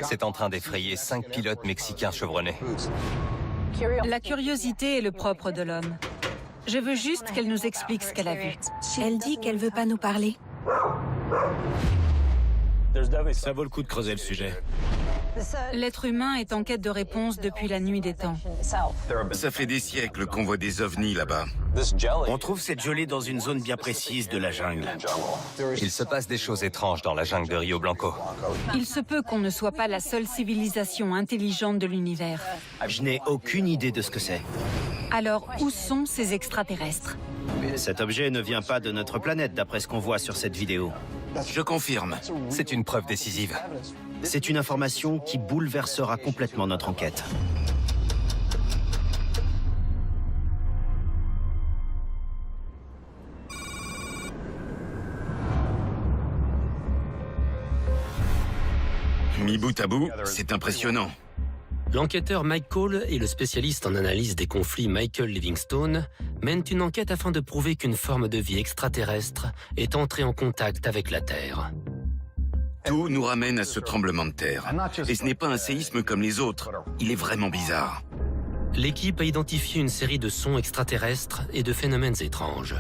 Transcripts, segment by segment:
C'est en train d'effrayer 5 pilotes mexicains chevronnés. La curiosité est le propre de l'homme. Je veux juste qu'elle nous explique ce qu'elle a vu. Elle dit qu'elle veut pas nous parler. Ça vaut le coup de creuser le sujet. L'être humain est en quête de réponses depuis la nuit des temps. Ça fait des siècles qu'on voit des ovnis là-bas. On trouve cette gelée dans une zone bien précise de la jungle. Il se passe des choses étranges dans la jungle de Rio Blanco. Il se peut qu'on ne soit pas la seule civilisation intelligente de l'univers. Je n'ai aucune idée de ce que c'est. Alors, où sont ces extraterrestres? Cet objet ne vient pas de notre planète, d'après ce qu'on voit sur cette vidéo. Je confirme. C'est une preuve décisive. C'est une information qui bouleversera complètement notre enquête. Mis bout à bout, c'est impressionnant. L'enquêteur Mike Cole et le spécialiste en analyse des conflits Michael Livingstone mènent une enquête afin de prouver qu'une forme de vie extraterrestre est entrée en contact avec la Terre. Tout nous ramène à ce tremblement de terre. Et ce n'est pas un séisme comme les autres. Il est vraiment bizarre. L'équipe a identifié une série de sons extraterrestres et de phénomènes étranges.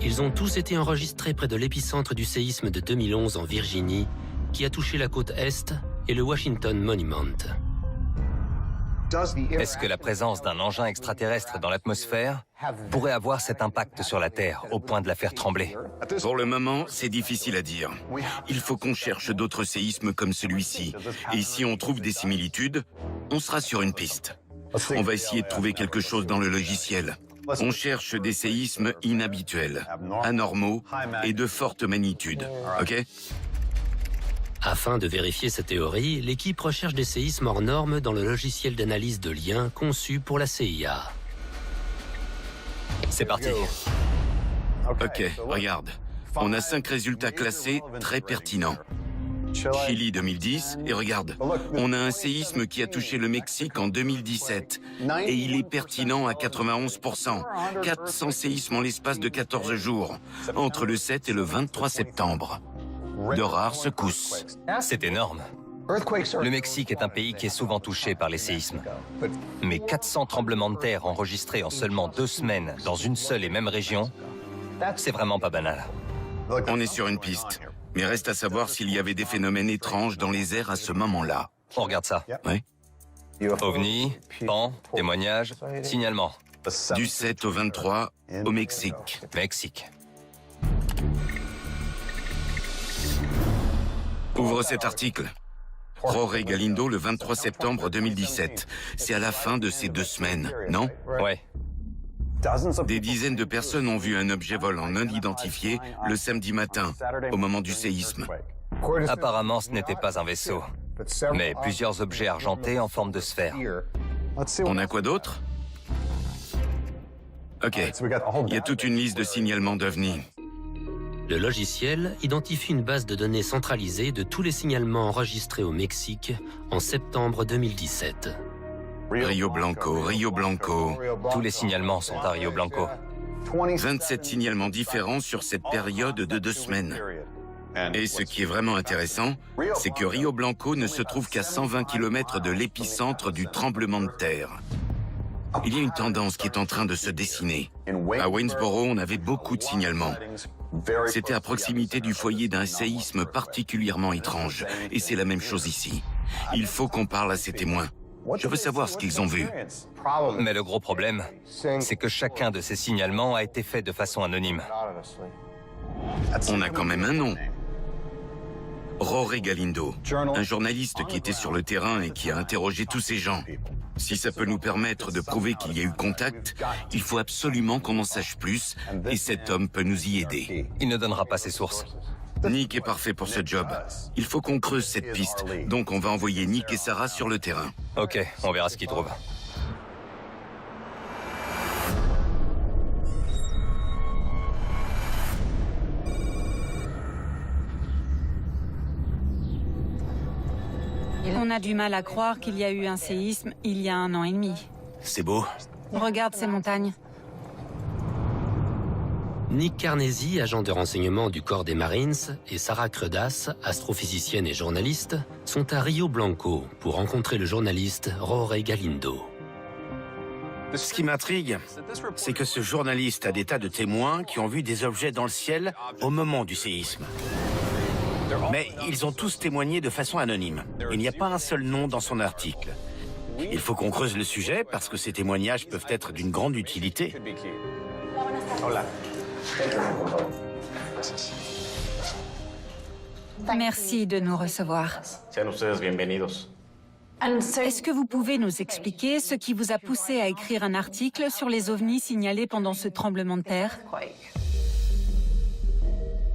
Ils ont tous été enregistrés près de l'épicentre du séisme de 2011 en Virginie, qui a touché la côte Est et le Washington Monument. Est-ce que la présence d'un engin extraterrestre dans l'atmosphère pourrait avoir cet impact sur la Terre au point de la faire trembler? Pour le moment, c'est difficile à dire. Il faut qu'on cherche d'autres séismes comme celui-ci. Et si on trouve des similitudes, on sera sur une piste. On va essayer de trouver quelque chose dans le logiciel. On cherche des séismes inhabituels, anormaux et de forte magnitude. OK ? Afin de vérifier cette théorie, l'équipe recherche des séismes hors normes dans le logiciel d'analyse de liens conçu pour la CIA. C'est parti. OK, regarde. On a 5 résultats classés très pertinents. Chili 2010, et regarde, on a un séisme qui a touché le Mexique en 2017. Et il est pertinent à 91%. 400 séismes en l'espace de 14 jours, entre le 7 et le 23 septembre. De rares secousses. C'est énorme. Le Mexique est un pays qui est souvent touché par les séismes. Mais 400 tremblements de terre enregistrés en seulement 2 semaines dans une seule et même région, c'est vraiment pas banal. On est sur une piste. Mais reste à savoir s'il y avait des phénomènes étranges dans les airs à ce moment-là. On regarde ça. Ouais. OVNI, pan, témoignage, signalement. Du 7 au 23, au Mexique. Mexique. Ouvre cet article. Jorge Galindo, le 23 septembre 2017. C'est à la fin de ces 2 semaines, non? Ouais. Des dizaines de personnes ont vu un objet volant non identifié le samedi matin, au moment du séisme. Apparemment, ce n'était pas un vaisseau, mais plusieurs objets argentés en forme de sphère. On a quoi d'autre? OK, il y a toute une liste de signalements d'OVNI. Le logiciel identifie une base de données centralisée de tous les signalements enregistrés au Mexique en septembre 2017. Rio Blanco, Rio Blanco. Tous les signalements sont à Rio Blanco. 27 signalements différents sur cette période de 2 semaines. Et ce qui est vraiment intéressant, c'est que Rio Blanco ne se trouve qu'à 120 km de l'épicentre du tremblement de terre. Il y a une tendance qui est en train de se dessiner. À Waynesboro, on avait beaucoup de signalements. C'était à proximité du foyer d'un séisme particulièrement étrange. Et c'est la même chose ici. Il faut qu'on parle à ces témoins. Je veux savoir ce qu'ils ont vu. Mais le gros problème, c'est que chacun de ces signalements a été fait de façon anonyme. On a quand même un nom. Jorge Galindo, un journaliste qui était sur le terrain et qui a interrogé tous ces gens. Si ça peut nous permettre de prouver qu'il y a eu contact, il faut absolument qu'on en sache plus, et cet homme peut nous y aider. Il ne donnera pas ses sources. Nick est parfait pour ce job. Il faut qu'on creuse cette piste, donc on va envoyer Nick et Sarah sur le terrain. Ok, on verra ce qu'ils trouvent. On a du mal à croire qu'il y a eu un séisme il y a 1 an et demi. C'est beau. Regarde ces montagnes. Nick Carnesi, agent de renseignement du corps des Marines, et Sarah Credas, astrophysicienne et journaliste, sont à Rio Blanco pour rencontrer le journaliste Jorge Galindo. Ce qui m'intrigue, c'est que ce journaliste a des tas de témoins qui ont vu des objets dans le ciel au moment du séisme. Mais ils ont tous témoigné de façon anonyme. Il n'y a pas un seul nom dans son article. Il faut qu'on creuse le sujet parce que ces témoignages peuvent être d'une grande utilité. Merci de nous recevoir. Est-ce que vous pouvez nous expliquer ce qui vous a poussé à écrire un article sur les ovnis signalés pendant ce tremblement de terre?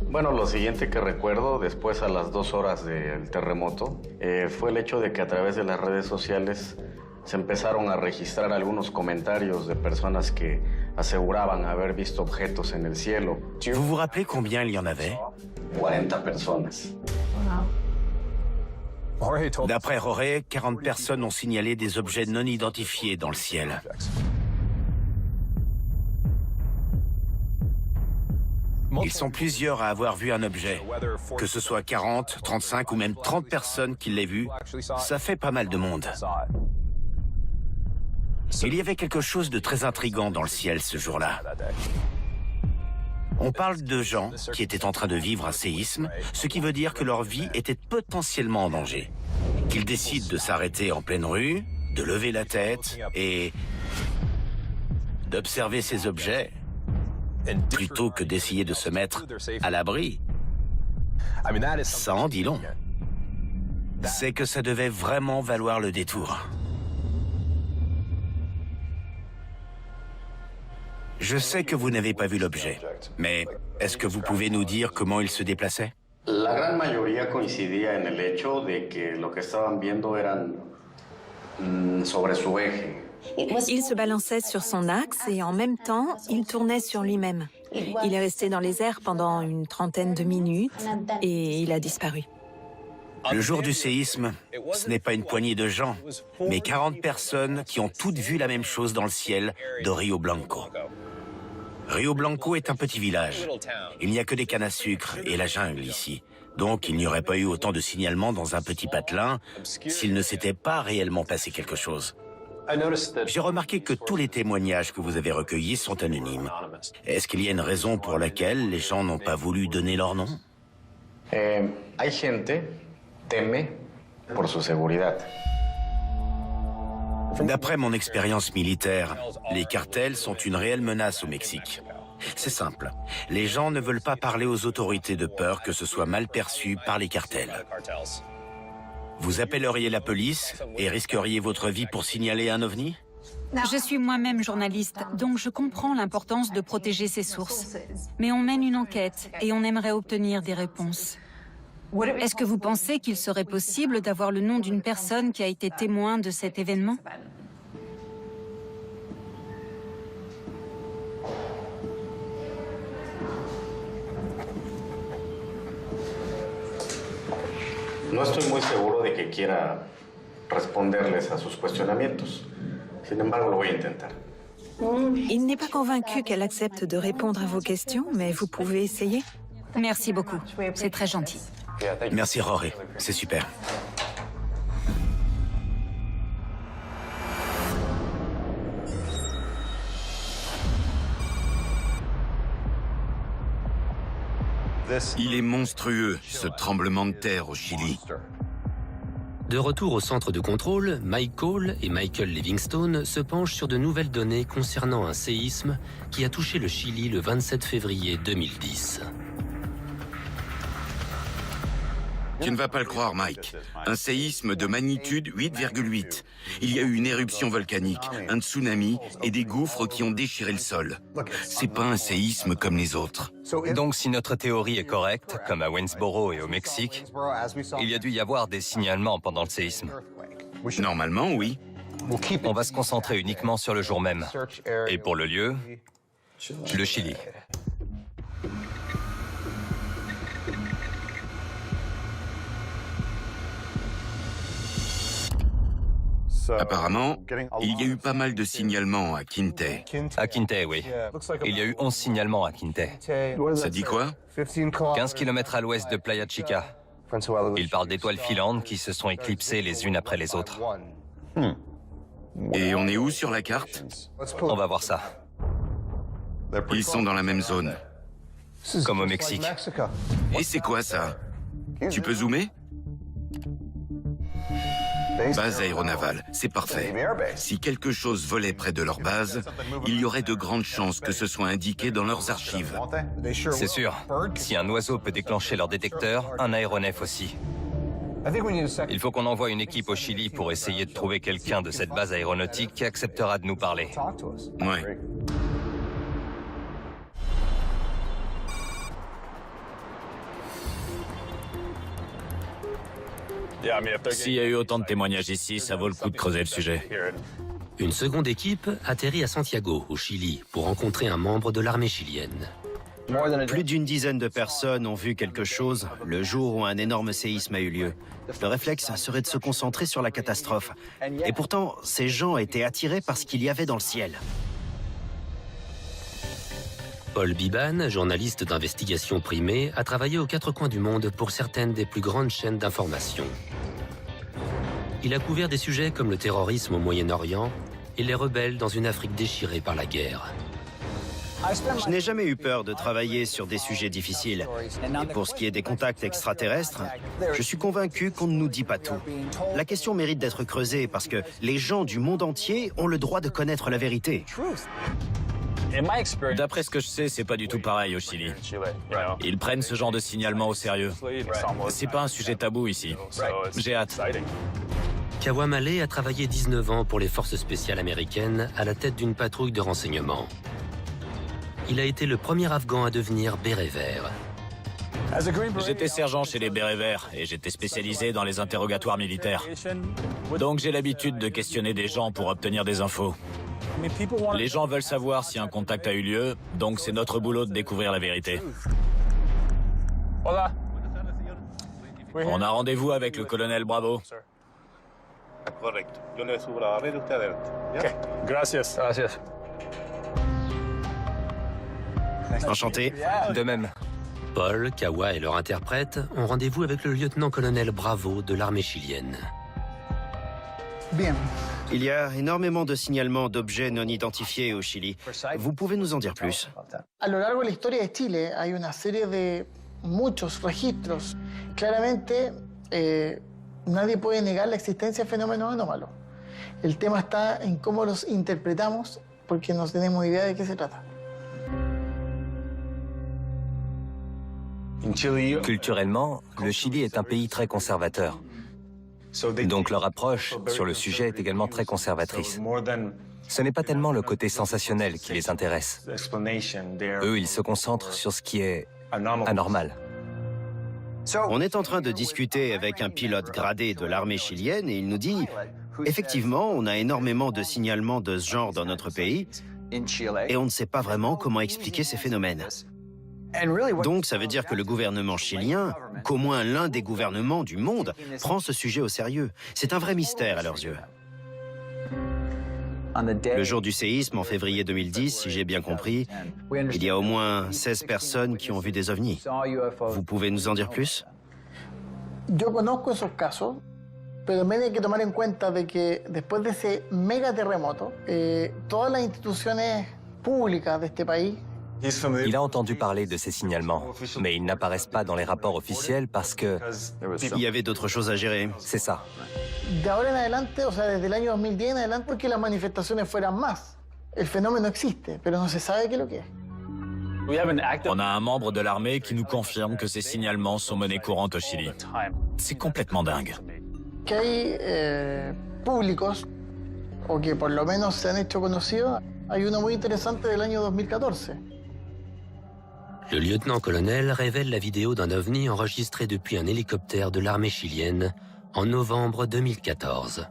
Bueno, lo siguiente que recuerdo después a las 2 horas del terremoto fue el hecho de que a través de las redes sociales se empezaron a registrar algunos comentarios de personas que aseguraban haber visto objetos en el cielo. Vous vous rappelez combien il y en avait? 40 personas. D'après Jorge, 40 personnes ont signalé des objets non identifiés dans le ciel. Ils sont plusieurs à avoir vu un objet. Que ce soit 40, 35 ou même 30 personnes qui l'aient vu, ça fait pas mal de monde. Il y avait quelque chose de très intriguant dans le ciel ce jour-là. On parle de gens qui étaient en train de vivre un séisme, ce qui veut dire que leur vie était potentiellement en danger. Qu'ils décident de s'arrêter en pleine rue, de lever la tête et d'observer ces objets, plutôt que d'essayer de se mettre à l'abri. Ça en dit long. C'est que ça devait vraiment valoir le détour. Je sais que vous n'avez pas vu l'objet, mais est-ce que vous pouvez nous dire comment il se déplaçait? La gran mayoría coincidía en el hecho de que lo que estaban viendo eran sobre su eje. Il se balançait sur son axe et en même temps, il tournait sur lui-même. Il est resté dans les airs pendant une trentaine de minutes et il a disparu. Le jour du séisme, ce n'est pas une poignée de gens, mais 40 personnes qui ont toutes vu la même chose dans le ciel de Rio Blanco. Rio Blanco est un petit village. Il n'y a que des cannes à sucre et la jungle ici. Donc il n'y aurait pas eu autant de signalements dans un petit patelin s'il ne s'était pas réellement passé quelque chose. J'ai remarqué que tous les témoignages que vous avez recueillis sont anonymes. Est-ce qu'il y a une raison pour laquelle les gens n'ont pas voulu donner leur nom? Hay gente teme por su seguridad. D'après mon expérience militaire, les cartels sont une réelle menace au Mexique. C'est simple. Les gens ne veulent pas parler aux autorités de peur que ce soit mal perçu par les cartels. Vous appelleriez la police et risqueriez votre vie pour signaler un ovni? Je suis moi-même journaliste, donc je comprends l'importance de protéger ses sources. Mais on mène une enquête et on aimerait obtenir des réponses. Est-ce que vous pensez qu'il serait possible d'avoir le nom d'une personne qui a été témoin de cet événement? No estoy muy seguro de que quiera responderles a sus cuestionamientos. Sin embargo, lo voy a intentar. Il n'est pas convaincu qu'elle accepte de répondre à vos questions, mais vous pouvez essayer. Merci beaucoup, c'est très gentil. Merci Jorge, c'est super. Il est monstrueux, ce tremblement de terre au Chili. De retour au centre de contrôle, Mike Cole et Michael Livingstone se penchent sur de nouvelles données concernant un séisme qui a touché le Chili le 27 février 2010. Tu ne vas pas le croire, Mike. Un séisme de magnitude 8,8. Il y a eu une éruption volcanique, un tsunami et des gouffres qui ont déchiré le sol. C'est pas un séisme comme les autres. Donc si notre théorie est correcte, comme à Waynesboro et au Mexique, il y a dû y avoir des signalements pendant le séisme. Normalement, oui. On va se concentrer uniquement sur le jour même. Et pour le lieu, le Chili. Apparemment, il y a eu pas mal de signalements à Quinte. À Quinte, oui. Il y a eu 11 signalements à Quinte. Ça dit quoi? 15 km à l'ouest de Playa Chica. Il parle d'étoiles filantes qui se sont éclipsées les unes après les autres. Et on est où sur la carte? On va voir ça. Ils sont dans la même zone. Comme au Mexique. Et c'est quoi ça? Tu peux zoomer? Base aéronavale, c'est parfait. Si quelque chose volait près de leur base, il y aurait de grandes chances que ce soit indiqué dans leurs archives. C'est sûr. Si un oiseau peut déclencher leur détecteur, un aéronef aussi. Il faut qu'on envoie une équipe au Chili pour essayer de trouver quelqu'un de cette base aéronautique qui acceptera de nous parler. Ouais. S'il y a eu autant de témoignages ici, ça vaut le coup de creuser le sujet. Une seconde équipe atterrit à Santiago, au Chili, pour rencontrer un membre de l'armée chilienne. Plus d'une dizaine de personnes ont vu quelque chose le jour où un énorme séisme a eu lieu. Le réflexe serait de se concentrer sur la catastrophe. Et pourtant, ces gens étaient attirés par ce qu'il y avait dans le ciel. Paul Biban, journaliste d'investigation primée, a travaillé aux quatre coins du monde pour certaines des plus grandes chaînes d'information. Il a couvert des sujets comme le terrorisme au Moyen-Orient et les rebelles dans une Afrique déchirée par la guerre. Je n'ai jamais eu peur de travailler sur des sujets difficiles. Et pour ce qui est des contacts extraterrestres, je suis convaincu qu'on ne nous dit pas tout. La question mérite d'être creusée parce que les gens du monde entier ont le droit de connaître la vérité. D'après ce que je sais, c'est pas du tout pareil au Chili. Ils prennent ce genre de signalement au sérieux. C'est pas un sujet tabou ici. J'ai hâte. Kawamale a travaillé 19 ans pour les forces spéciales américaines à la tête d'une patrouille de renseignement. Il a été le premier Afghan à devenir béret vert. J'étais sergent chez les bérets verts et j'étais spécialisé dans les interrogatoires militaires. Donc j'ai l'habitude de questionner des gens pour obtenir des infos. Les gens veulent savoir si un contact a eu lieu, donc c'est notre boulot de découvrir la vérité. On a rendez-vous avec le colonel Bravo. Enchanté. De même. Paul, Kawa et leur interprète ont rendez-vous avec le lieutenant-colonel Bravo de l'armée chilienne. Il y a énormément de signalements d'objets non identifiés au Chili. Vous pouvez nous en dire plus? A lo largo de la historia de Chile hay una serie de muchos registros. Claramente, nadie puede negar la existencia de fenómenos anómalos. El tema está en cómo los interpretamos, porque no tenemos idea de qué se trata. Culturellement, le Chili est un pays très conservateur. Donc leur approche sur le sujet est également très conservatrice. Ce n'est pas tellement le côté sensationnel qui les intéresse. Eux, ils se concentrent sur ce qui est anormal. On est en train de discuter avec un pilote gradé de l'armée chilienne et il nous dit « Effectivement, on a énormément de signalements de ce genre dans notre pays et on ne sait pas vraiment comment expliquer ces phénomènes. » Donc ça veut dire que le gouvernement chilien, qu'au moins l'un des gouvernements du monde, prend ce sujet au sérieux. C'est un vrai mystère à leurs yeux. Le jour du séisme, en février 2010, si j'ai bien compris, il y a au moins 16 personnes qui ont vu des ovnis. Vous pouvez nous en dire plus? Yo conozco esos casos, pero también hay que tomar en cuenta de que después de ese mega terremoto, todas las instituciones públicas de este país. Il a entendu parler de ces signalements, mais ils n'apparaissent pas dans les rapports officiels parce que... Il y avait d'autres choses à gérer. C'est ça. De ahora en adelante, o sea, desde el año 2010 en adelante, porque las manifestaciones fueran más. El fenómeno existe, pero no se sabe qué es lo que es. On a un membre de l'armée qui nous confirme que ces signalements sont monnaie courante au Chili. C'est complètement dingue. Que hay públicos, o que por lo menos se han hecho conocidos, hay uno muy interesante del año 2014. Le lieutenant-colonel révèle la vidéo d'un ovni enregistré depuis un hélicoptère de l'armée chilienne en novembre 2014.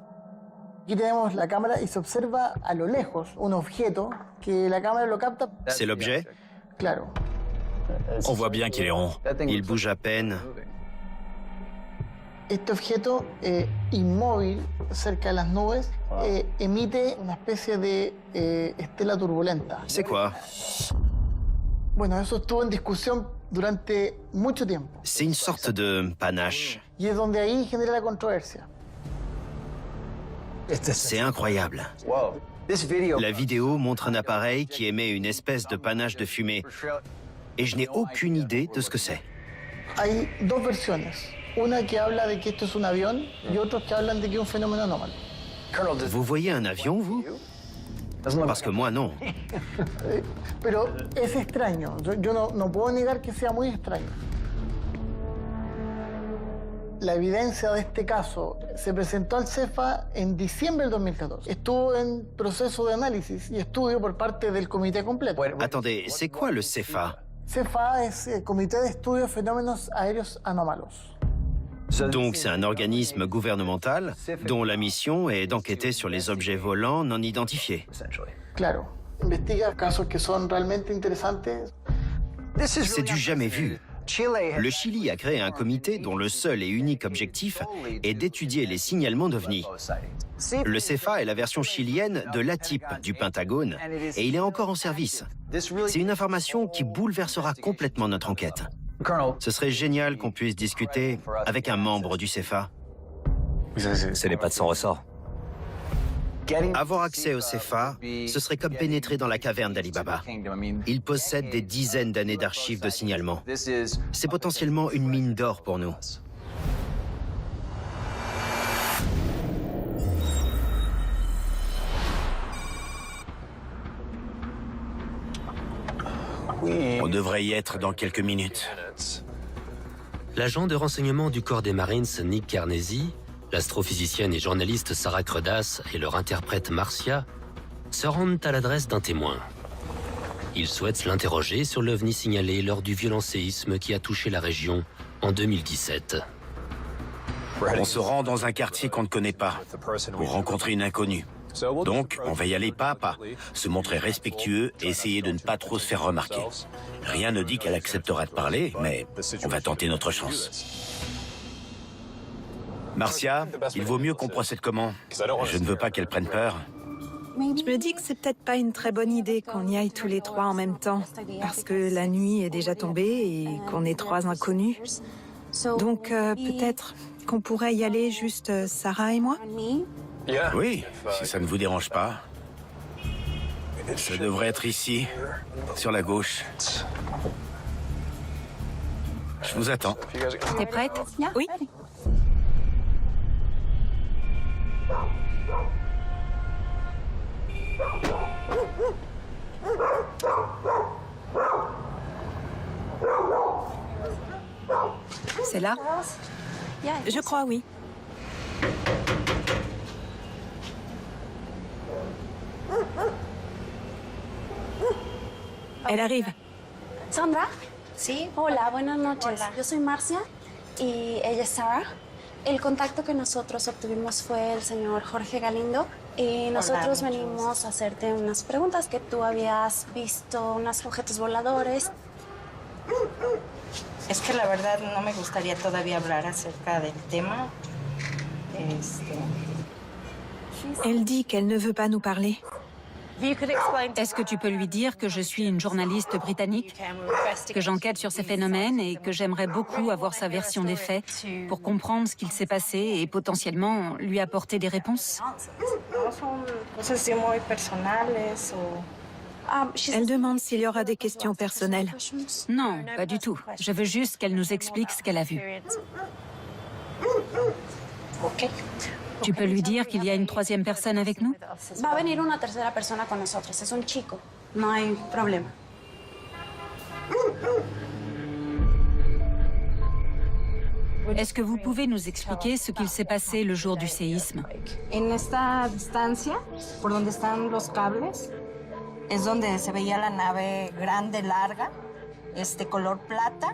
Aquí tenemos la cámara y se observa a lo lejos un objeto que la cámara lo capta. C'est l'objet? Claro. On voit bien qu'il est rond. Il bouge à peine. Este objeto inmóvil cerca de las nubes emite una especie de estela turbulenta. C'est quoi? Bueno, eso estuvo en discusión durante mucho tiempo. C'est une sorte de panache. Y es donde ahí genera la controversia. C'est incroyable. La vidéo montre un appareil qui émet une espèce de panache de fumée. Et je n'ai aucune idée de ce que c'est. Hay dos versiones. Una que habla de que esto es un avión y otros que hablan de que es un fenómeno anómalo. Vous voyez un avion, vous? Parce que moi, non. Pero es extraño. Yo no puedo negar que sea muy extraño. La evidencia de este caso se presentó al CEFA en diciembre del 2014. Estuvo en proceso de análisis y estudio por parte del comité completo. Attendez, c'est quoi le CEFA? CEFA es el Comité de Estudio de Fenómenos Aéreos Anómalos. Donc c'est un organisme gouvernemental dont la mission est d'enquêter sur les objets volants non identifiés. Claro, investiga casos que son realmente interesantes. C'est du jamais vu. Le Chili a créé un comité dont le seul et unique objectif est d'étudier les signalements d'OVNI. Le CEFA est la version chilienne de l'ATIP du Pentagone et il est encore en service. C'est une information qui bouleversera complètement notre enquête. Ce serait génial qu'on puisse discuter avec un membre du CEFA. Ce n'est pas de son ressort. Avoir accès au CEFA, ce serait comme pénétrer dans la caverne d'Ali Baba. Il possède des dizaines d'années d'archives de signalements. C'est potentiellement une mine d'or pour nous. On devrait y être dans quelques minutes. L'agent de renseignement du corps des Marines, Nick Carnesi, l'astrophysicienne et journaliste Sarah Credas et leur interprète Marcia se rendent à l'adresse d'un témoin. Ils souhaitent l'interroger sur l'OVNI signalé lors du violent séisme qui a touché la région en 2017. On se rend dans un quartier qu'on ne connaît pas pour rencontrer une inconnue. Donc, on va y aller pas à pas, se montrer respectueux et essayer de ne pas trop se faire remarquer. Rien ne dit qu'elle acceptera de parler, mais on va tenter notre chance. Marcia, il vaut mieux qu'on procède comment? Je ne veux pas qu'elle prenne peur. Je me dis que c'est peut-être pas une très bonne idée qu'on y aille tous les trois en même temps, parce que la nuit est déjà tombée et qu'on est trois inconnus. Donc peut-être qu'on pourrait y aller juste Sarah et moi? Oui, si ça ne vous dérange pas. Ça devrait être ici, sur la gauche. Je vous attends. T'es prête? Oui. C'est là? Je crois, oui. Elle arrive. Sandra? Sí. Hola, buenas noches. Yo soy Marcia y ella es Sarah. El contacto que nosotros obtuvimos fue el señor Jorge Galindo y nosotros venimos a hacerte unas preguntas que tú habías visto unos objetos voladores. Es que la verdad no me gustaría todavía hablar acerca del tema. Elle dit qu'elle ne veut pas nous parler. Est-ce que tu peux lui dire que je suis une journaliste britannique, que j'enquête sur ces phénomènes et que j'aimerais beaucoup avoir sa version des faits pour comprendre ce qu'il s'est passé et potentiellement lui apporter des réponses? Elle demande s'il y aura des questions personnelles. Non, pas du tout. Je veux juste qu'elle nous explique ce qu'elle a vu. Tu peux lui dire qu'il y a une troisième personne avec nous? Va a venir una tercera persona con nosotros. Es un chico. No hay problema. Est-ce que vous pouvez nous expliquer ce qu'il s'est passé le jour du séisme? En esta distancia, por donde están los cables, es donde se veía la nave grande, larga, color plata.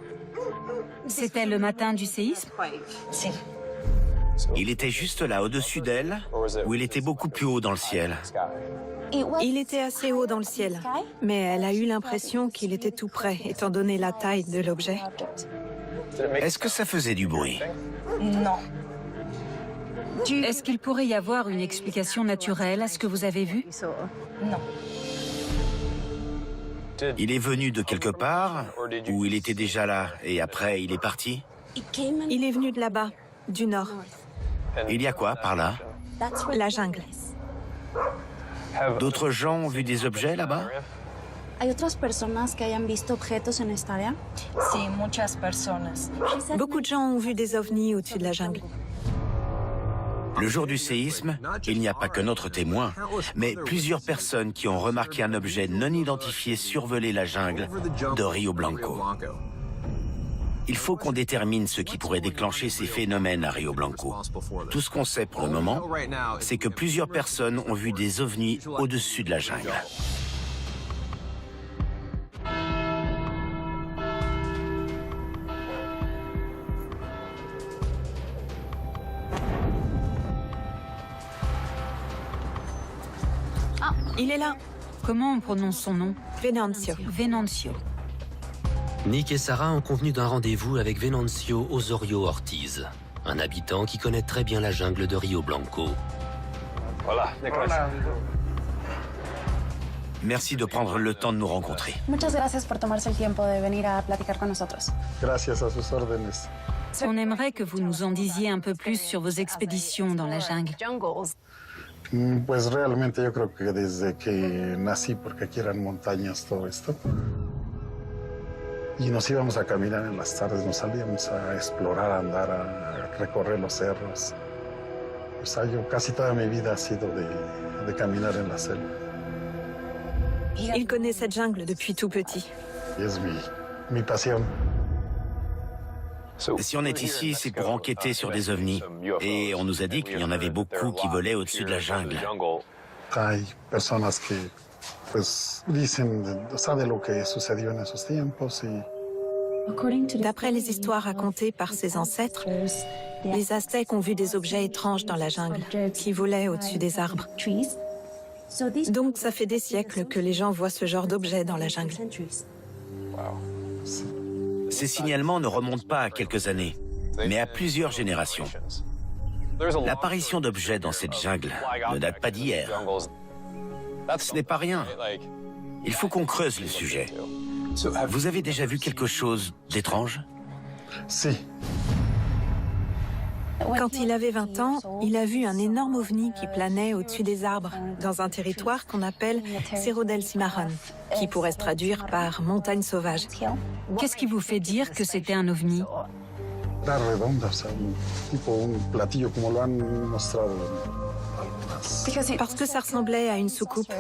C'était le matin du séisme? Sí. Il était juste là, au-dessus d'elle, ou il était beaucoup plus haut dans le ciel? Il était assez haut dans le ciel, mais elle a eu l'impression qu'il était tout près, étant donné la taille de l'objet. Est-ce que ça faisait du bruit? No, Est-ce qu'il pourrait y avoir une explication naturelle à ce que vous avez vu? Non. Il est venu de quelque part, ou il était déjà là, et après il est parti? Il est venu de là-bas, du nord. Il y a quoi par là? La jungle. D'autres gens ont vu des objets là-bas? ¿Hay otras personas que hayan visto objetos en esta área? Sí, muchas personas. Beaucoup de gens ont vu des ovnis au-dessus de la jungle. Le jour du séisme, il n'y a pas que notre témoin, mais plusieurs personnes qui ont remarqué un objet non identifié survoler la jungle de Rio Blanco. Il faut qu'on détermine ce qui pourrait déclencher ces phénomènes à Rio Blanco. Tout ce qu'on sait pour le moment, c'est que plusieurs personnes ont vu des ovnis au-dessus de la jungle. Il est là. Comment on prononce son nom? Venancio. Venancio. Nick et Sarah ont convenu d'un rendez-vous avec Venancio Osorio Ortiz, un habitant qui connaît très bien la jungle de Rio Blanco. Merci de prendre le temps de nous rencontrer. Muchas gracias por tomarse el tiempo de venir a platicar con nosotros. Gracias a sus órdenes. On aimerait que vous nous en disiez un peu plus sur vos expéditions dans la jungle. Pues realmente yo creo que desde que nací, porque aquí eran montañas todo esto, y nos íbamos a caminar en las tardes, nos salíamos a explorar, a andar, a recorrer los cerros. O sea, yo casi toda mi vida ha sido de caminar en la selva. Il connaît cette jungle depuis tout petit. Y es mi pasión. Si on est ici, c'est pour enquêter sur des ovnis. Et on nous a dit qu'il y en avait beaucoup qui volaient au-dessus de la jungle. Hay personas que pues dicen, sabe lo que sucedió en esos tiempos y D'après les histoires racontées par ses ancêtres, les Aztèques ont vu des objets étranges dans la jungle, qui volaient au-dessus des arbres. Donc ça fait des siècles que les gens voient ce genre d'objets dans la jungle. Ces signalements ne remontent pas à quelques années, mais à plusieurs générations. L'apparition d'objets dans cette jungle ne date pas d'hier. Ce n'est pas rien. Il faut qu'on creuse le sujet. Vous avez déjà vu quelque chose d'étrange? Si. Quand il avait 20 ans, il a vu un énorme ovni qui planait au-dessus des arbres, dans un territoire qu'on appelle Cerro del Cimarrón, qui pourrait se traduire par montagne sauvage. Qu'est-ce qui vous fait dire que c'était un ovni? Era redonda, o sea, tipo un platillo como lo han mostrado algunas. Parce que ça ressemblait à une soucoupe.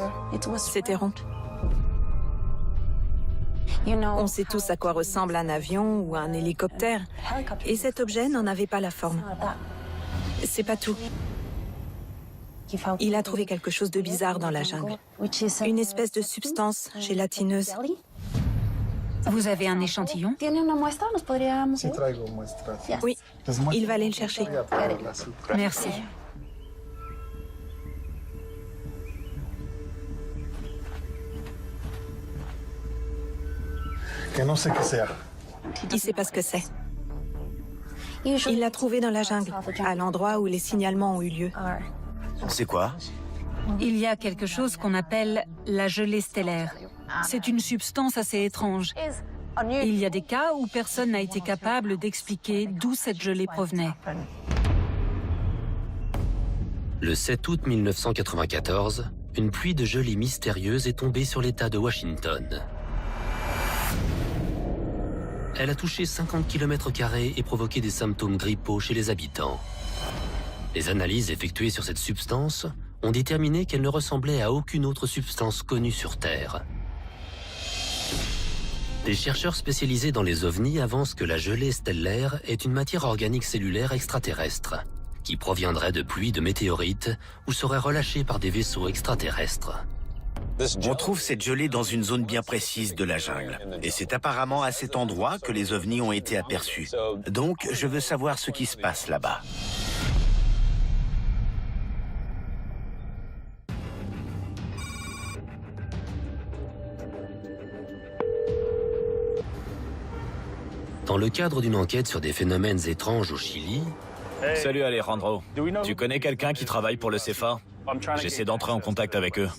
C'était rond. On sait tous à quoi ressemble un avion ou un hélicoptère, et cet objet n'en avait pas la forme. C'est pas tout. Il a trouvé quelque chose de bizarre dans la jungle. Une espèce de substance gélatineuse. Vous avez un échantillon? Si traigo muestras. Oui, il va aller le chercher. Merci. Que no sé qué sea. Il sait pas ce que c'est. Il l'a trouvé dans la jungle, à l'endroit où les signalements ont eu lieu. C'est quoi? Il y a quelque chose qu'on appelle la gelée stellaire. C'est une substance assez étrange. Il y a des cas où personne n'a été capable d'expliquer d'où cette gelée provenait. Le 7 août 1994, une pluie de gelée mystérieuse est tombée sur l'État de Washington. Elle a touché 50 km² et provoqué des symptômes grippaux chez les habitants. Les analyses effectuées sur cette substance ont déterminé qu'elle ne ressemblait à aucune autre substance connue sur Terre. Des chercheurs spécialisés dans les ovnis avancent que la gelée stellaire est une matière organique cellulaire extraterrestre, qui proviendrait de pluies de météorites ou serait relâchée par des vaisseaux extraterrestres. On trouve cette gelée dans une zone bien précise de la jungle. Et c'est apparemment à cet endroit que les ovnis ont été aperçus. Donc, je veux savoir ce qui se passe là-bas. Dans le cadre d'une enquête sur des phénomènes étranges au Chili, Salut Alejandro. Tu connais quelqu'un qui travaille pour le CFA? J'essaie d'entrer en contact avec eux.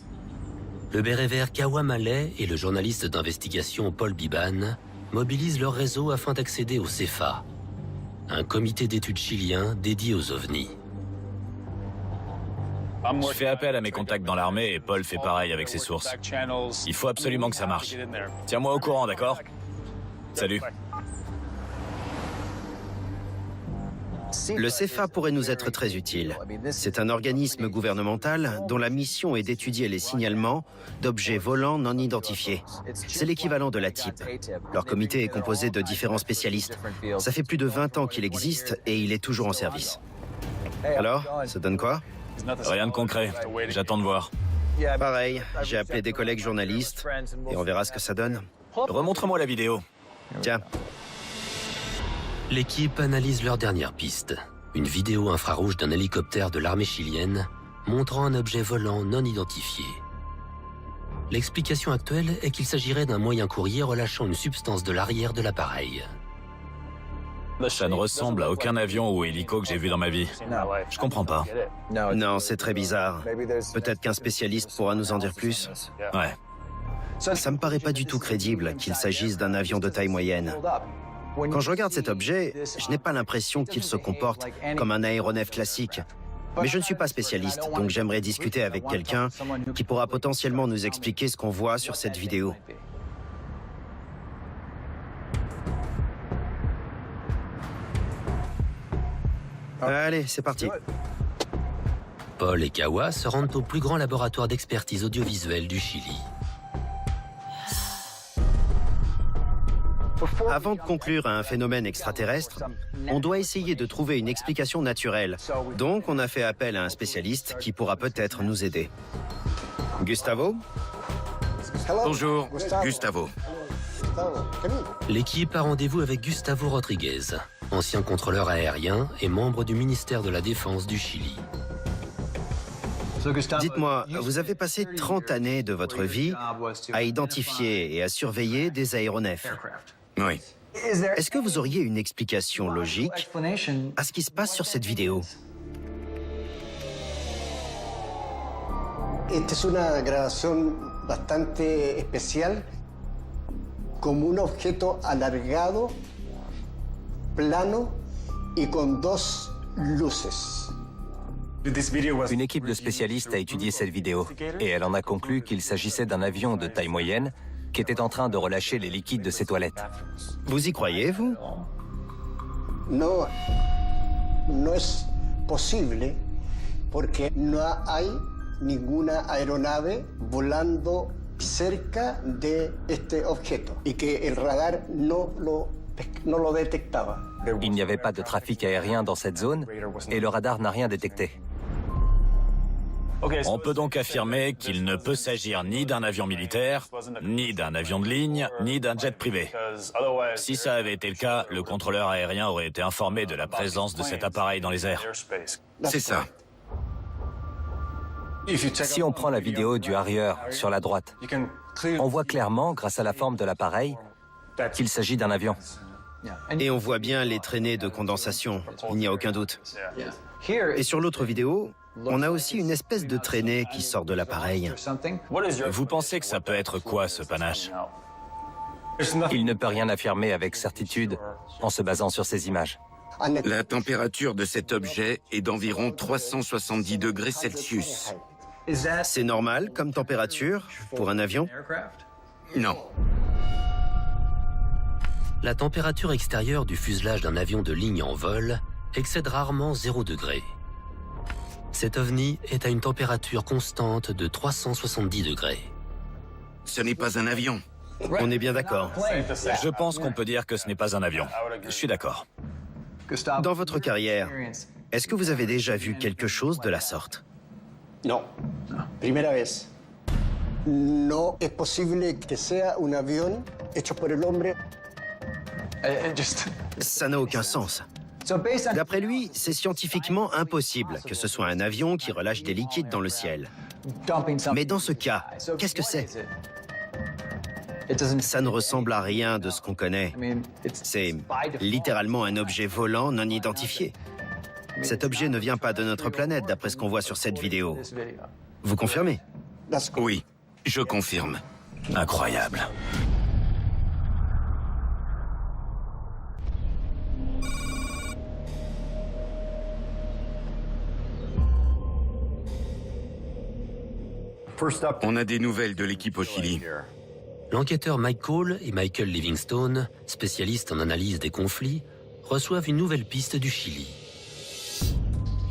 Le béret vert Kawa Mallet et le journaliste d'investigation Paul Biban mobilisent leur réseau afin d'accéder au CFA, un comité d'études chilien dédié aux ovnis. Je fais appel à mes contacts dans l'armée et Paul fait pareil avec ses sources. Il faut absolument que ça marche. Tiens-moi au courant, d'accord? Salut. Le CFA pourrait nous être très utile. C'est un organisme gouvernemental dont la mission est d'étudier les signalements d'objets volants non identifiés. C'est l'équivalent de la TIP. Leur comité est composé de différents spécialistes. Ça fait plus de 20 ans qu'il existe et il est toujours en service. Alors, ça donne quoi? Rien de concret. J'attends de voir. Pareil, j'ai appelé des collègues journalistes et on verra ce que ça donne. Remontre-moi la vidéo. Tiens. L'équipe analyse leur dernière piste, une vidéo infrarouge d'un hélicoptère de l'armée chilienne montrant un objet volant non identifié. L'explication actuelle est qu'il s'agirait d'un moyen courrier relâchant une substance de l'arrière de l'appareil. Ça ne ressemble à aucun avion ou hélico que j'ai vu dans ma vie. Je comprends pas. Non, c'est très bizarre. Peut-être qu'un spécialiste pourra nous en dire plus. Ouais. Ça me paraît pas du tout crédible qu'il s'agisse d'un avion de taille moyenne. Quand je regarde cet objet, je n'ai pas l'impression qu'il se comporte comme un aéronef classique. Mais je ne suis pas spécialiste, donc j'aimerais discuter avec quelqu'un qui pourra potentiellement nous expliquer ce qu'on voit sur cette vidéo. Allez, c'est parti. Paul et Kawa se rendent au plus grand laboratoire d'expertise audiovisuelle du Chili. Avant de conclure à un phénomène extraterrestre, on doit essayer de trouver une explication naturelle. Donc, on a fait appel à un spécialiste qui pourra peut-être nous aider. Gustavo? Bonjour, Gustavo. L'équipe a rendez-vous avec Gustavo Rodriguez, ancien contrôleur aérien et membre du ministère de la Défense du Chili. Dites-moi, vous avez passé 30 années de votre vie à identifier et à surveiller des aéronefs. Oui. Est-ce que vous auriez une explication logique à ce qui se passe sur cette vidéo? Esta es una grabación bastante especial, como un objeto alargado, plano y con dos luces. Une équipe de spécialistes a étudié cette vidéo et elle en a conclu qu'il s'agissait d'un avion de taille moyenne qui était en train de relâcher les liquides de ses toilettes. Vous y croyez, vous? No, no es posible porque no hay ninguna aeronave volando cerca de este objeto y que el radar no lo detectaba. Il n'y avait pas de trafic aérien dans cette zone et le radar n'a rien détecté. On peut donc affirmer qu'il ne peut s'agir ni d'un avion militaire, ni d'un avion de ligne, ni d'un jet privé. Si ça avait été le cas, le contrôleur aérien aurait été informé de la présence de cet appareil dans les airs. C'est ça. Si on prend la vidéo du arrière sur la droite, on voit clairement, grâce à la forme de l'appareil, qu'il s'agit d'un avion. Et on voit bien les traînées de condensation, il n'y a aucun doute. Et sur l'autre vidéo, on a aussi une espèce de traînée qui sort de l'appareil. Vous pensez que ça peut être quoi, ce panache? Il ne peut rien affirmer avec certitude en se basant sur ces images. La température de cet objet est d'environ 370 degrés Celsius. C'est normal comme température pour un avion? Non. La température extérieure du fuselage d'un avion de ligne en vol excède rarement 0 degré. Cet ovni est à une température constante de 370 degrés. Ce n'est pas un avion. On est bien d'accord. Je pense qu'on peut dire que ce n'est pas un avion. Je suis d'accord. Dans votre carrière, est-ce que vous avez déjà vu quelque chose de la sorte? No, primera vez. No es posible que sea un avión hecho por el hombre. Ça n'a aucun sens. D'après lui, c'est scientifiquement impossible que ce soit un avion qui relâche des liquides dans le ciel. Mais dans ce cas, qu'est-ce que c'est? Ça ne ressemble à rien de ce qu'on connaît. C'est littéralement un objet volant non identifié. Cet objet ne vient pas de notre planète, d'après ce qu'on voit sur cette vidéo. Vous confirmez? Oui, je confirme. Incroyable. On a des nouvelles de l'équipe au Chili. L'enquêteur Mike Cole et Michael Livingstone, spécialistes en analyse des conflits, reçoivent une nouvelle piste du Chili.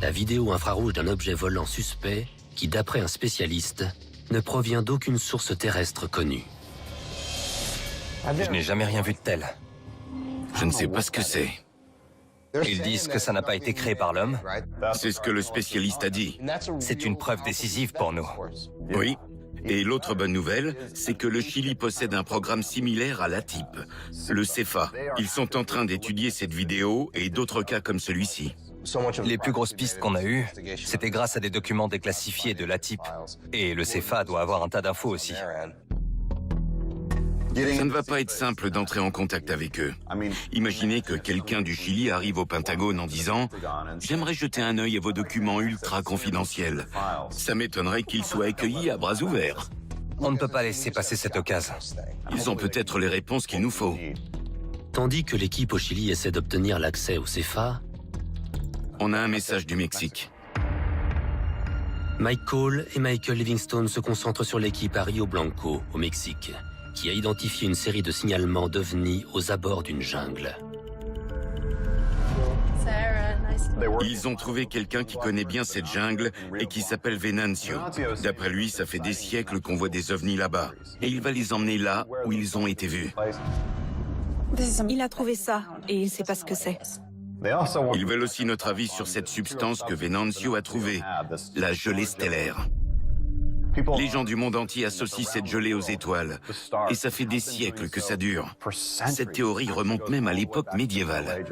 La vidéo infrarouge d'un objet volant suspect qui, d'après un spécialiste, ne provient d'aucune source terrestre connue. Je n'ai jamais rien vu de tel. Je ne sais pas ce que c'est. Ils disent que ça n'a pas été créé par l'homme. C'est ce que le spécialiste a dit. C'est une preuve décisive pour nous. Oui. Et l'autre bonne nouvelle, c'est que le Chili possède un programme similaire à l'ATIP, le CEFA. Ils sont en train d'étudier cette vidéo et d'autres cas comme celui-ci. Les plus grosses pistes qu'on a eues, c'était grâce à des documents déclassifiés de l'ATIP. Et le CEFA doit avoir un tas d'infos aussi. Ça ne va pas être simple d'entrer en contact avec eux. Imaginez que quelqu'un du Chili arrive au Pentagone en disant « J'aimerais jeter un œil à vos documents ultra confidentiels ». Ça m'étonnerait qu'ils soient accueillis à bras ouverts. On ne peut pas laisser passer cette occasion. Ils ont peut-être les réponses qu'il nous faut. Tandis que l'équipe au Chili essaie d'obtenir l'accès au CEFA, on a un message du Mexique. Mike Cole et Michael Livingstone se concentrent sur l'équipe à Rio Blanco, au Mexique, qui a identifié une série de signalements d'ovnis aux abords d'une jungle. Ils ont trouvé quelqu'un qui connaît bien cette jungle et qui s'appelle Venancio. D'après lui, ça fait des siècles qu'on voit des ovnis là-bas. Et il va les emmener là où ils ont été vus. Il a trouvé ça et il ne sait pas ce que c'est. Ils veulent aussi notre avis sur cette substance que Venancio a trouvée, la gelée stellaire. Les gens du monde entier associent cette gelée aux étoiles. Et ça fait des siècles que ça dure. Cette théorie remonte même à l'époque médiévale.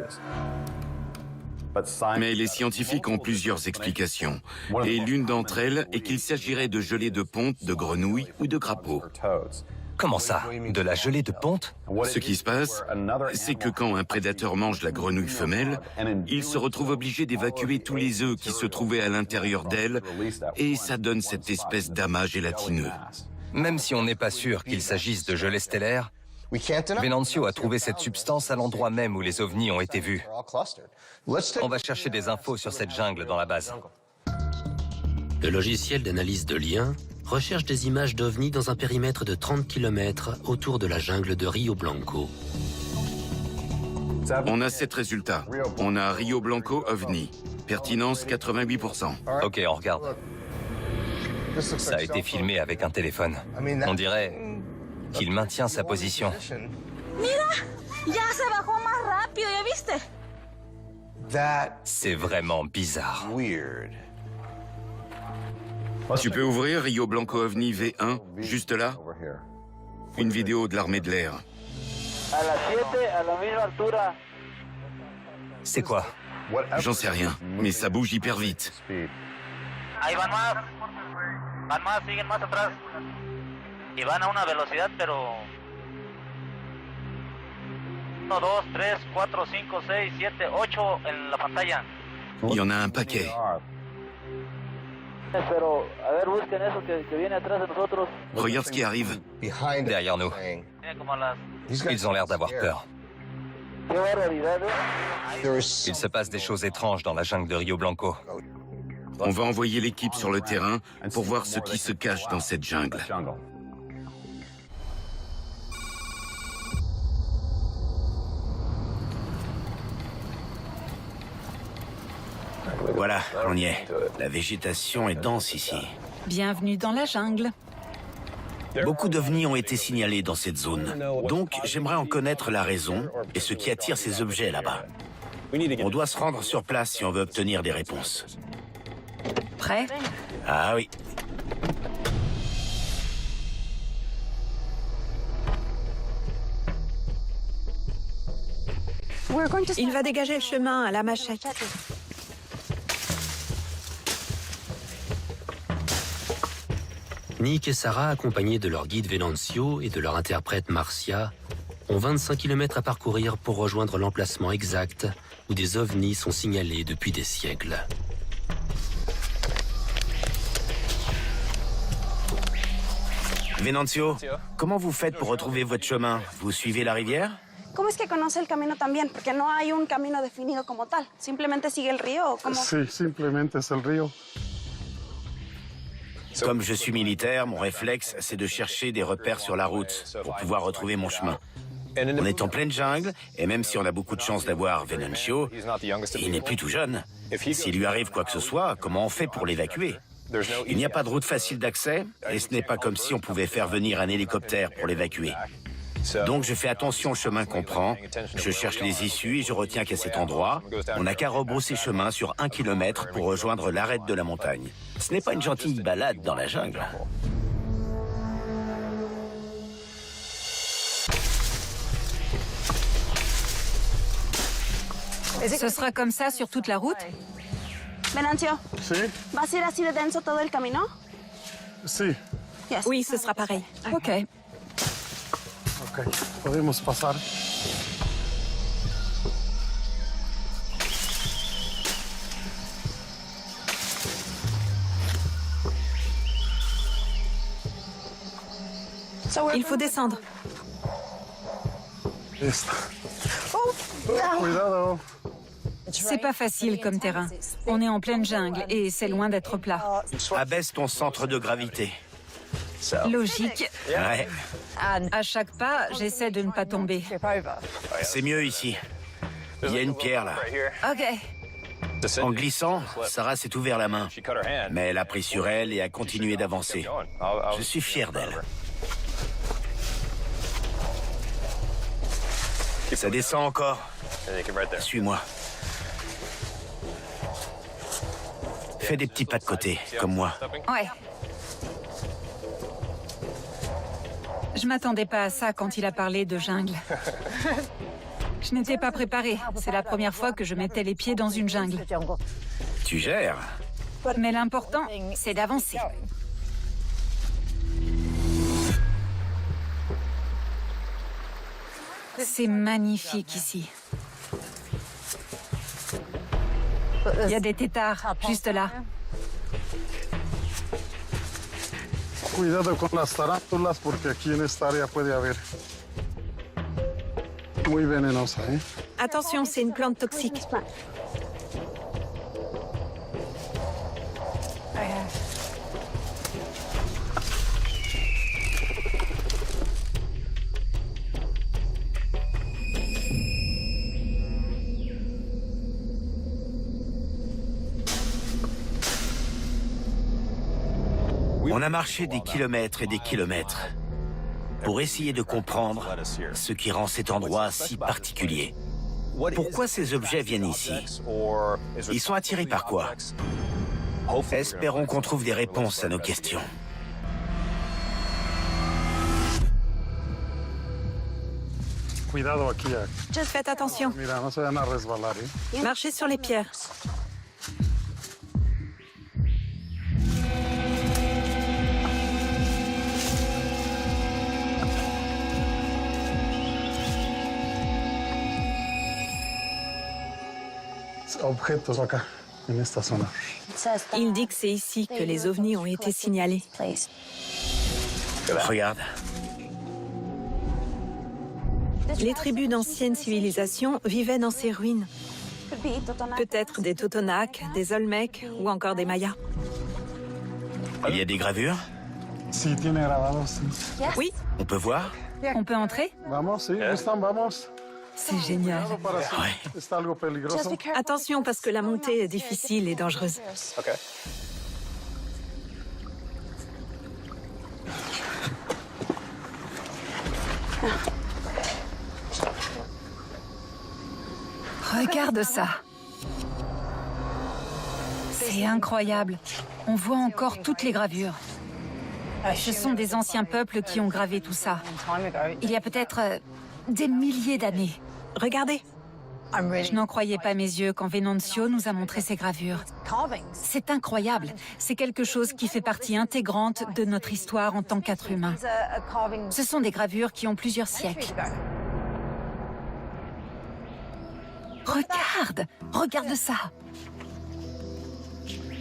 Mais les scientifiques ont plusieurs explications. Et l'une d'entre elles est qu'il s'agirait de gelée de ponte, de grenouilles ou de crapauds. Comment ça? De la gelée de ponte? Ce qui se passe, c'est que quand un prédateur mange la grenouille femelle, il se retrouve obligé d'évacuer tous les œufs qui se trouvaient à l'intérieur d'elle, et ça donne cette espèce d'amas gélatineux. Même si on n'est pas sûr qu'il s'agisse de gelée stellaire, Venancio a trouvé cette substance à l'endroit même où les ovnis ont été vus. On va chercher des infos sur cette jungle dans la base. Le logiciel d'analyse de liens recherche des images d'ovnis dans un périmètre de 30 km autour de la jungle de Rio Blanco. On a 7 résultats. On a Rio Blanco OVNI. Pertinence 88%. Ok, on regarde. Ça a été filmé avec un téléphone. On dirait qu'il maintient sa position. C'est vraiment bizarre. Tu peux ouvrir Rio Blanco OVNI V1, juste là? Une vidéo de l'armée de l'air. C'est quoi? J'en sais rien, mais ça bouge hyper vite. Il y en a un paquet. Regarde ce qui arrive. Derrière nous. Ils ont l'air d'avoir peur. Il se passe des choses étranges dans la jungle de Rio Blanco. On va envoyer l'équipe sur le terrain pour voir ce qui se cache dans cette jungle. Voilà, on y est. La végétation est dense ici. Bienvenue dans la jungle. Beaucoup d'ovnis ont été signalés dans cette zone. Donc, j'aimerais en connaître la raison et ce qui attire ces objets là-bas. On doit se rendre sur place si on veut obtenir des réponses. Prêt? Ah oui. Il va dégager le chemin à la machette. Nick et Sarah, accompagnés de leur guide Venancio et de leur interprète Marcia, ont 25 km à parcourir pour rejoindre l'emplacement exact où des ovnis sont signalés depuis des siècles. Venancio, comment vous faites pour retrouver votre chemin? Vous suivez la rivière? ¿Cómo es que conoce el camino también? Porque no hay un camino definido como tal. ¿Simplemente sigue el río o cómo? Sí, simplemente es el río. Comme je suis militaire, mon réflexe, c'est de chercher des repères sur la route pour pouvoir retrouver mon chemin. On est en pleine jungle, et même si on a beaucoup de chance d'avoir Venancio, il n'est plus tout jeune. S'il lui arrive quoi que ce soit, comment on fait pour l'évacuer? Il n'y a pas de route facile d'accès, et ce n'est pas comme si on pouvait faire venir un hélicoptère pour l'évacuer. Donc je fais attention au chemin qu'on prend, je cherche les issues et je retiens qu'à cet endroit, on n'a qu'à rebrousser chemin sur 1 kilomètre pour rejoindre l'arête de la montagne. Ce n'est pas une gentille balade dans la jungle. Ce sera comme ça sur toute la route? Venancio, Sí, ¿vas a ir así de denso todo el camino? sí. Yes. Oui, ce sera pareil. Ok. Ok, podemos pasar. Il faut descendre. Listo. Cuidado. C'est pas facile comme terrain. On est en pleine jungle et c'est loin d'être plat. Abaisse ton centre de gravité. Logique. Ouais, À chaque pas, j'essaie de ne pas tomber. c'est mieux ici. Il y a une pierre là. Ok. En glissant, Sarah s'est ouvert la main. Mais elle a pris sur elle et a continué d'avancer. Je suis fier d'elle. Ça descend encore. Suis-moi. Fais des petits pas de côté, comme moi. Ouais. Je m'attendais pas à ça quand il a parlé de jungle. Je n'étais pas préparée. C'est la première fois que je mettais les pieds dans une jungle. Tu gères. Mais l'important, c'est d'avancer. C'est magnifique ici. Il y a des têtards juste là. Cuidado con las tarántulas porque aquí en esta área puede haber. Muy venenosa, ¿eh? Attention, c'est une plante toxique. On a marché des kilomètres et des kilomètres pour essayer de comprendre ce qui rend cet endroit si particulier. Pourquoi ces objets viennent ici? Ils sont attirés par quoi? Espérons qu'on trouve des réponses à nos questions. Cuidado aquí. Faites attention. Mira, no se van a resbalar, ¿eh? Marchez sur les pierres. Objetos acá, en esta zona. Il dit que c'est ici que les ovnis ont été signalés. Regarde. Les tribus d'anciennes civilisations vivaient dans ces ruines. Peut-être des Totonacs, des Olmecs ou encore des Mayas. Il y a des gravures? Sí, tiene grabados. Oui, On peut voir? On peut entrer? Vamos, sí, están, vamos. C'est génial. Ouais. Está algo peligroso. attention parce que la montée est difficile et dangereuse. Regarde ça. C'est incroyable. On voit encore toutes les gravures. Ce sont des anciens peuples qui ont gravé tout ça. Il y a peut-être des milliers d'années. Regardez. Je n'en croyais pas mes yeux quand Venancio nous a montré ces gravures. C'est incroyable. C'est quelque chose qui fait partie intégrante de notre histoire en tant qu'être humain. Ce sont des gravures qui ont plusieurs siècles. Regarde. Regarde, regarde ça.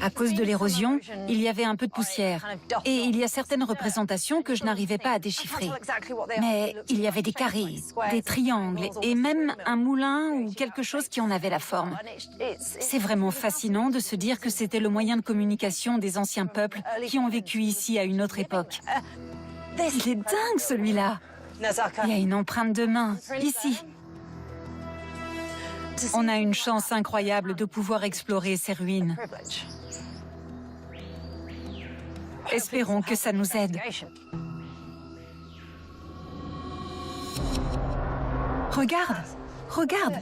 À cause de l'érosion, il y avait un peu de poussière. Et il y a certaines représentations que je n'arrivais pas à déchiffrer. Mais il y avait des carrés, des triangles et même un moulin ou quelque chose qui en avait la forme. C'est vraiment fascinant de se dire que c'était le moyen de communication des anciens peuples qui ont vécu ici à une autre époque. Il est dingue celui-là. Il y a une empreinte de main, ici. On a une chance incroyable de pouvoir explorer ces ruines. Espérons que ça nous aide. Regarde, regarde,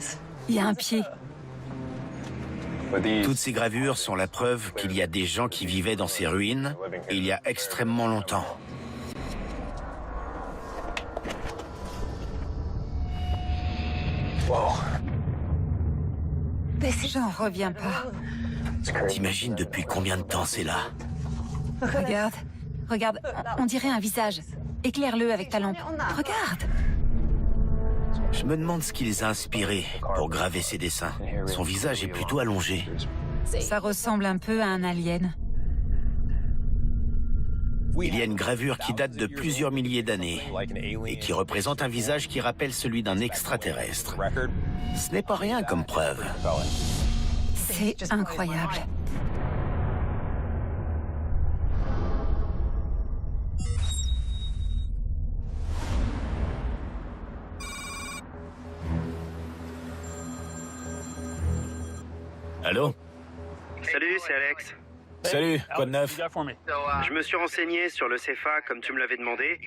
il y a un pied. Toutes ces gravures sont la preuve qu'il y a des gens qui vivaient dans ces ruines il y a extrêmement longtemps. J'en reviens pas. T'imagines depuis combien de temps c'est là? Regarde, regarde, on dirait un visage. Éclaire-le avec ta lampe. Regarde. Je me demande ce qui les a inspirés pour graver ces dessins. Son visage est plutôt allongé. Ça ressemble un peu à un alien. Il y a une gravure qui date de plusieurs milliers d'années et qui représente un visage qui rappelle celui d'un extraterrestre. Ce n'est pas rien comme preuve. C'est incroyable. Allô? Salut, c'est Alex. Salut, quoi de neuf? Je me suis renseigné sur le CFA comme tu me l'avais demandé.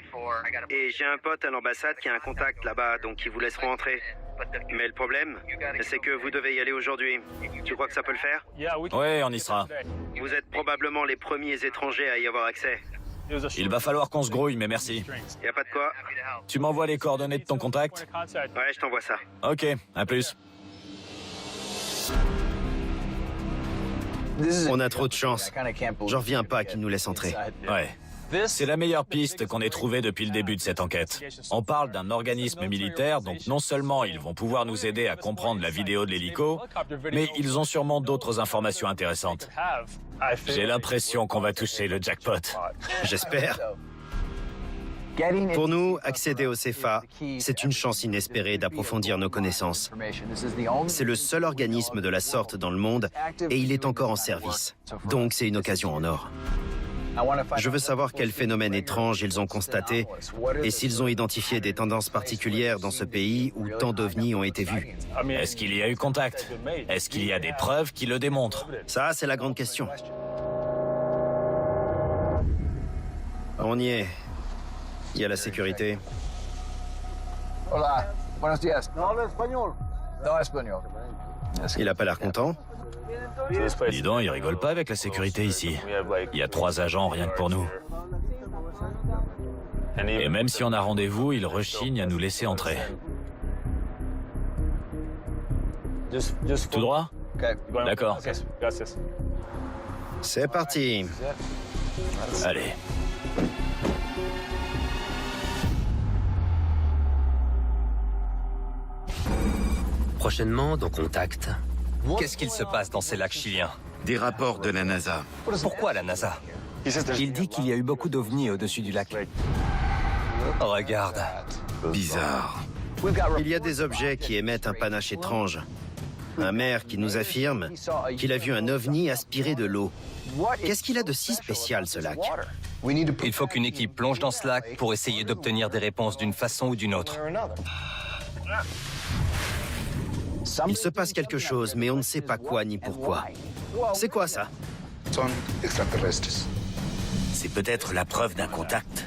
Et j'ai un pote à l'ambassade qui a un contact là-bas, donc ils vous laisseront entrer. Mais le problème, c'est que vous devez y aller aujourd'hui. Tu crois que ça peut le faire? Ouais, on y sera. Vous êtes probablement les premiers étrangers à y avoir accès. Il va falloir qu'on se grouille, mais merci. Y a pas de quoi. Tu m'envoies les coordonnées de ton contact? Ouais, je t'envoie ça. Ok, à plus. On a trop de chance. J'en reviens pas qu'ils nous laissent entrer. Ouais. C'est la meilleure piste qu'on ait trouvée depuis le début de cette enquête. On parle d'un organisme militaire, donc non seulement ils vont pouvoir nous aider à comprendre la vidéo de l'hélico, mais ils ont sûrement d'autres informations intéressantes. J'ai l'impression qu'on va toucher le jackpot. J'espère. Pour nous, accéder au CFA, c'est une chance inespérée d'approfondir nos connaissances. C'est le seul organisme de la sorte dans le monde et il est encore en service. Donc c'est une occasion en or. Je veux savoir quels phénomènes étranges ils ont constatés et s'ils ont identifié des tendances particulières dans ce pays où tant d'ovnis ont été vus. Est-ce qu'il y a eu contact? Est-ce qu'il y a des preuves qui le démontrent? Ça, c'est la grande question. On y est. Il y a la sécurité. Hola, buenos días. No habla español. No español. Il a pas l'air content. Dis donc, il rigole pas avec la sécurité ici. Il y a 3 agents rien que pour nous. Et même si on a rendez-vous, il rechigne à nous laisser entrer. Tout droit? D'accord. C'est parti. Allez. Prochainement, dans Contact. Qu'est-ce qu'il se passe dans ces lacs chiliens? Des rapports de la NASA. Pourquoi la NASA? Il dit qu'il y a eu beaucoup d'ovnis au-dessus du lac. Regarde. Bizarre. Il y a des objets qui émettent un panache étrange. Un maire qui nous affirme qu'il a vu un ovni aspirer de l'eau. Qu'est-ce qu'il a de si spécial, ce lac? Il faut qu'une équipe plonge dans ce lac pour essayer d'obtenir des réponses d'une façon ou d'une autre. Il se passe quelque chose, mais on ne sait pas quoi ni pourquoi. C'est quoi ça? C'est peut-être la preuve d'un contact.